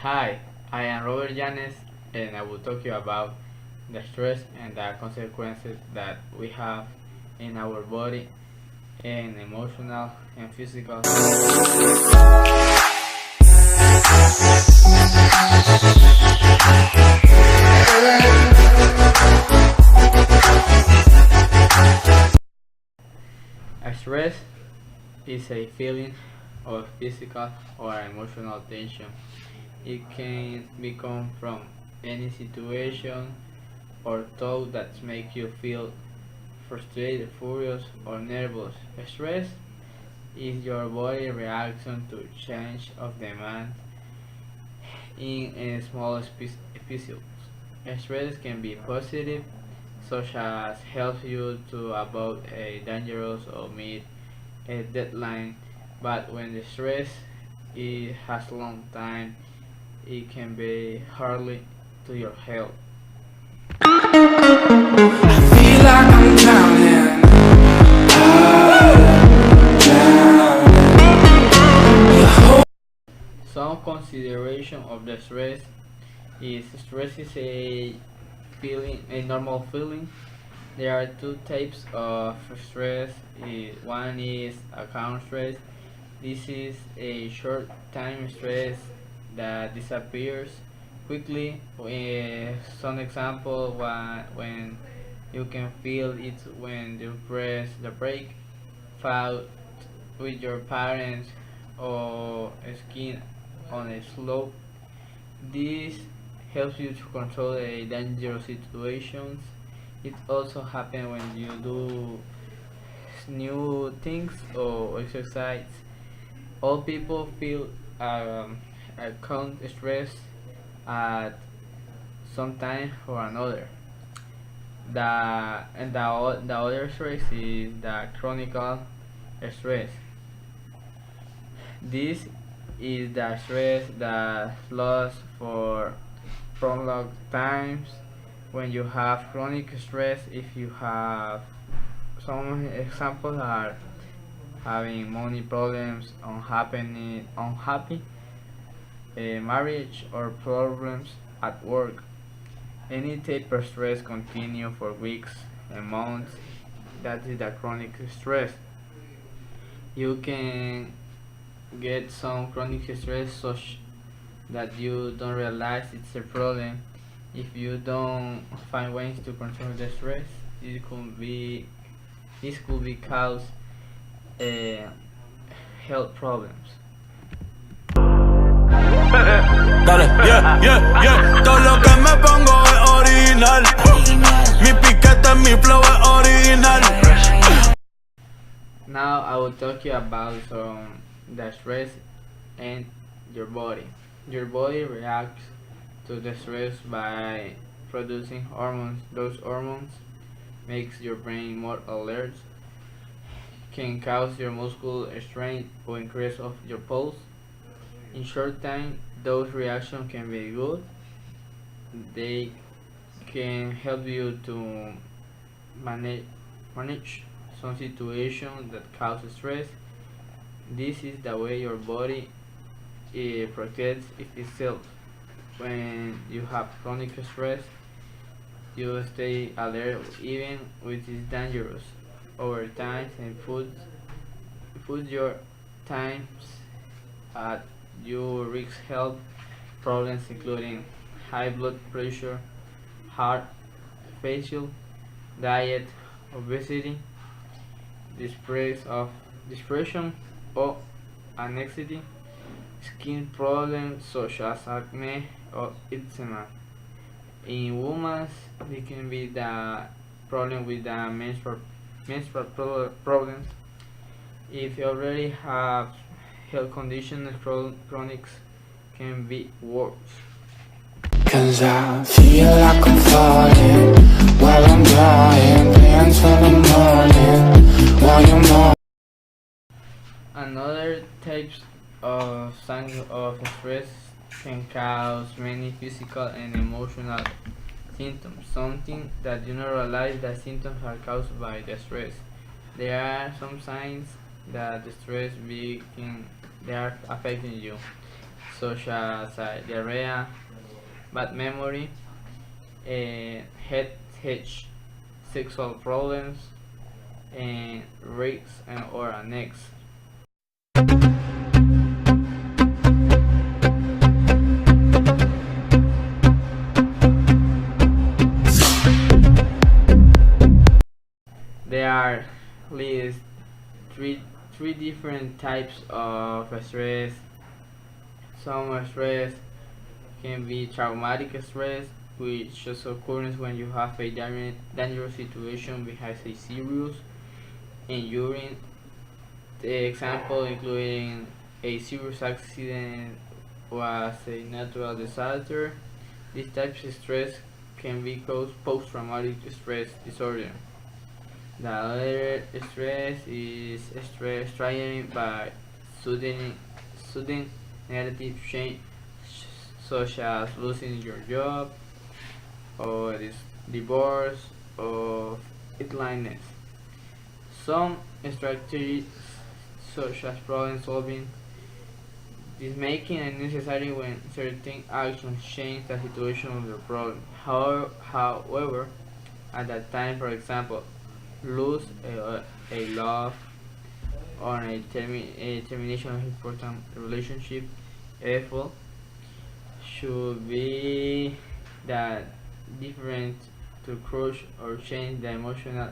Hi, I am Robert Yanes and I will talk you about the stress and the consequences that we have in our body and emotional and physical. A stress is a feeling of physical or emotional tension. It can become from any situation or thought that make you feel frustrated, furious, or nervous. Stress is your body reaction to change of demand in a small episodes. Stress can be positive, such as help you to avoid a dangerous or meet a deadline, but when the stress it has long time, it can be harmful to your health. Feel like I'm drowning. Some consideration of the stress is a normal feeling. There are two types of stress. One is account stress. This is a short time stress that disappears quickly. Some example when you can feel it when you press the brake, fight with your parents, or skiing on a slope. This helps you to control a dangerous situations. It also happens when you do new things or exercise. All people feel account stress at some time or another. The other stress is the chronic stress. This is the stress that lasts for prolonged times. When you have chronic stress, if you have some examples are having money problems, unhappy marriage, or problems at work. Any type of stress continue for weeks and months. That is the chronic stress. You can get some chronic stress such that you don't realize it's a problem. If you don't find ways to control the stress, this could be cause uh, health problems. Dale, yeah, yeah, yeah. Todo lo que me pongo es original. Mi piquete, mi flow es original. Now I will talk you about the stress and your body. Your body reacts to the stress by producing hormones. Those hormones makes your brain more alert, can cause your muscle strain or increase of your pulse. In short time, those reactions can be good. They can help you to manage some situations that cause stress. This is the way your body protects itself. When you have chronic stress, you stay alert even which is dangerous. Over time and put your times at you risk health problems including high blood pressure, heart facial, diet, obesity, depression or anxiety, skin problems such as acne or eczema. In women, it can be the problem with the problems. If you already have health conditions, chronics can be worse. Cause I feel like I'm falling while I'm drawing plans for the morning while you're more. Another types of signs of stress can cause many physical and emotional symptoms. Something that you don't realize that symptoms are caused by the stress. There are some signs that the stress they are affecting you. such as diarrhea, bad memory, headache, sexual problems, and risks or annex. There are at least three different types of stress. Some stress can be traumatic stress, which just occurs when you have a dangerous situation behind a serious injury. The example including a serious accident was a natural disaster. This type of stress can be called post-traumatic stress disorder. The other stress is stress triggered by sudden negative change, such as losing your job, or divorce, or illness. Some strategies, such as problem solving, is making it necessary when certain actions change the situation of the problem. However, at that time, for example, lose a love or a termination of important relationship, effort should be that different to crush or change the emotional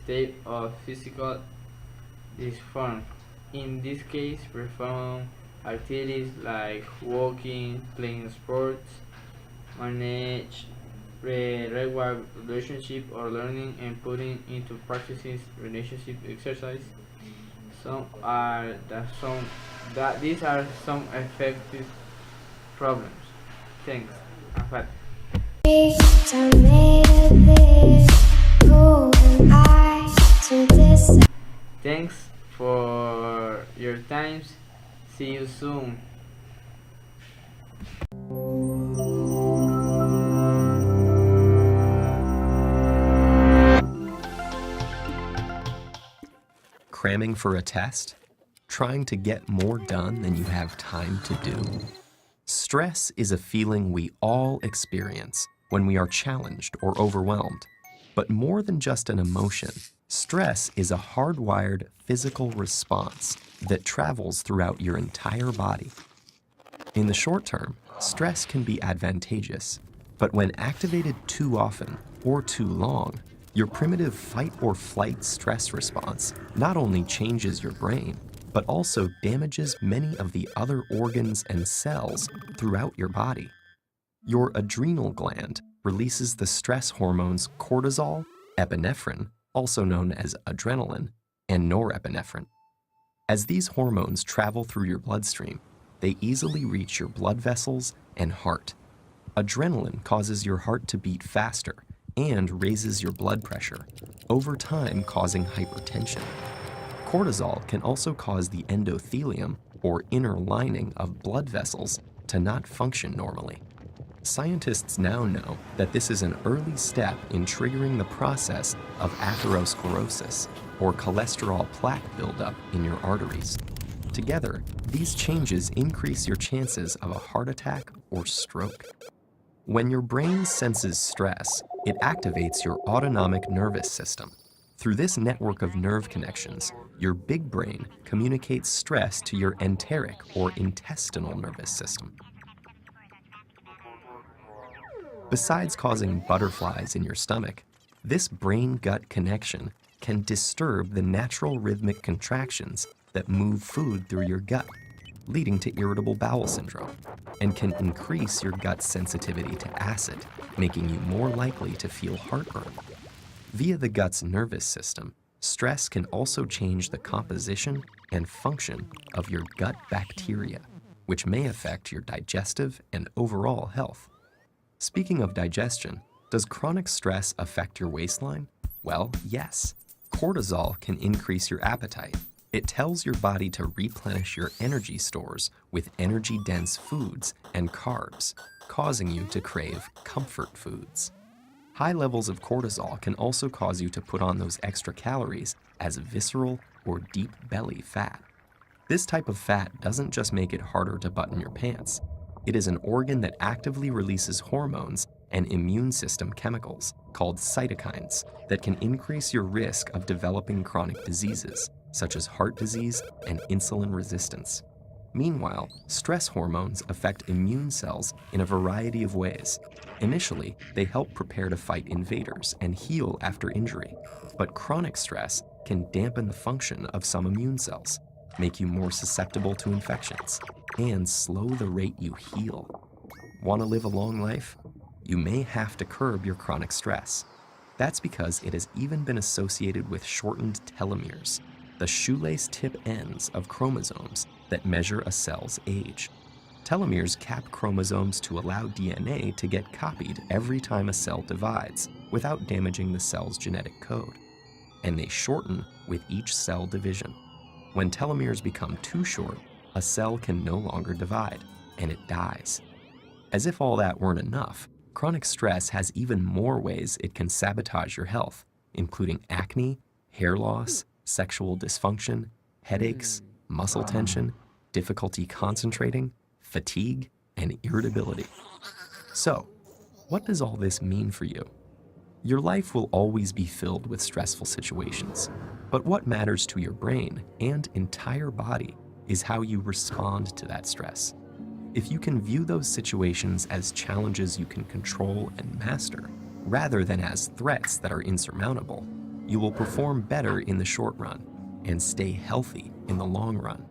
state of physical disform. In this case, perform activities like walking, playing sports, manage regular relationship or learning and putting into practices relationship exercise. These are some effective problems. Thanks. Afat. Thanks for your times. See you soon. Cramming for a test? Trying to get more done than you have time to do? Stress is a feeling we all experience when we are challenged or overwhelmed. But more than just an emotion, stress is a hardwired physical response that travels throughout your entire body. In the short term, stress can be advantageous, but when activated too often or too long, your primitive fight or flight stress response not only changes your brain, but also damages many of the other organs and cells throughout your body. Your adrenal gland releases the stress hormones cortisol, epinephrine, also known as adrenaline, and norepinephrine. As these hormones travel through your bloodstream, they easily reach your blood vessels and heart. Adrenaline causes your heart to beat faster and raises your blood pressure, over time causing hypertension. Cortisol can also cause the endothelium, or inner lining of blood vessels, to not function normally. Scientists now know that this is an early step in triggering the process of atherosclerosis, or cholesterol plaque buildup in your arteries. Together, these changes increase your chances of a heart attack or stroke. When your brain senses stress, it activates your autonomic nervous system. Through this network of nerve connections, your big brain communicates stress to your enteric or intestinal nervous system. Besides causing butterflies in your stomach, this brain-gut connection can disturb the natural rhythmic contractions that move food through your gut, leading to irritable bowel syndrome, and can increase your gut's sensitivity to acid, making you more likely to feel heartburn. Via the gut's nervous system, stress can also change the composition and function of your gut bacteria, which may affect your digestive and overall health. Speaking of digestion, does chronic stress affect your waistline? Well, yes. Cortisol can increase your appetite. It tells your body to replenish your energy stores with energy-dense foods and carbs, causing you to crave comfort foods. High levels of cortisol can also cause you to put on those extra calories as visceral or deep belly fat. This type of fat doesn't just make it harder to button your pants. It is an organ that actively releases hormones and immune system chemicals called cytokines that can increase your risk of developing chronic diseases such as heart disease and insulin resistance. Meanwhile, stress hormones affect immune cells in a variety of ways. Initially, they help prepare to fight invaders and heal after injury, but chronic stress can dampen the function of some immune cells, make you more susceptible to infections, and slow the rate you heal. Want to live a long life? You may have to curb your chronic stress. That's because it has even been associated with shortened telomeres, the shoelace tip ends of chromosomes that measure a cell's age. Telomeres cap chromosomes to allow DNA to get copied every time a cell divides without damaging the cell's genetic code. And they shorten with each cell division. When telomeres become too short, a cell can no longer divide, and it dies. As if all that weren't enough, chronic stress has even more ways it can sabotage your health, including acne, hair loss, sexual dysfunction, headaches, muscle tension, difficulty concentrating, fatigue, and irritability. So, what does all this mean for you? Your life will always be filled with stressful situations, but what matters to your brain and entire body is how you respond to that stress. If you can view those situations as challenges you can control and master, rather than as threats that are insurmountable, you will perform better in the short run and stay healthy in the long run.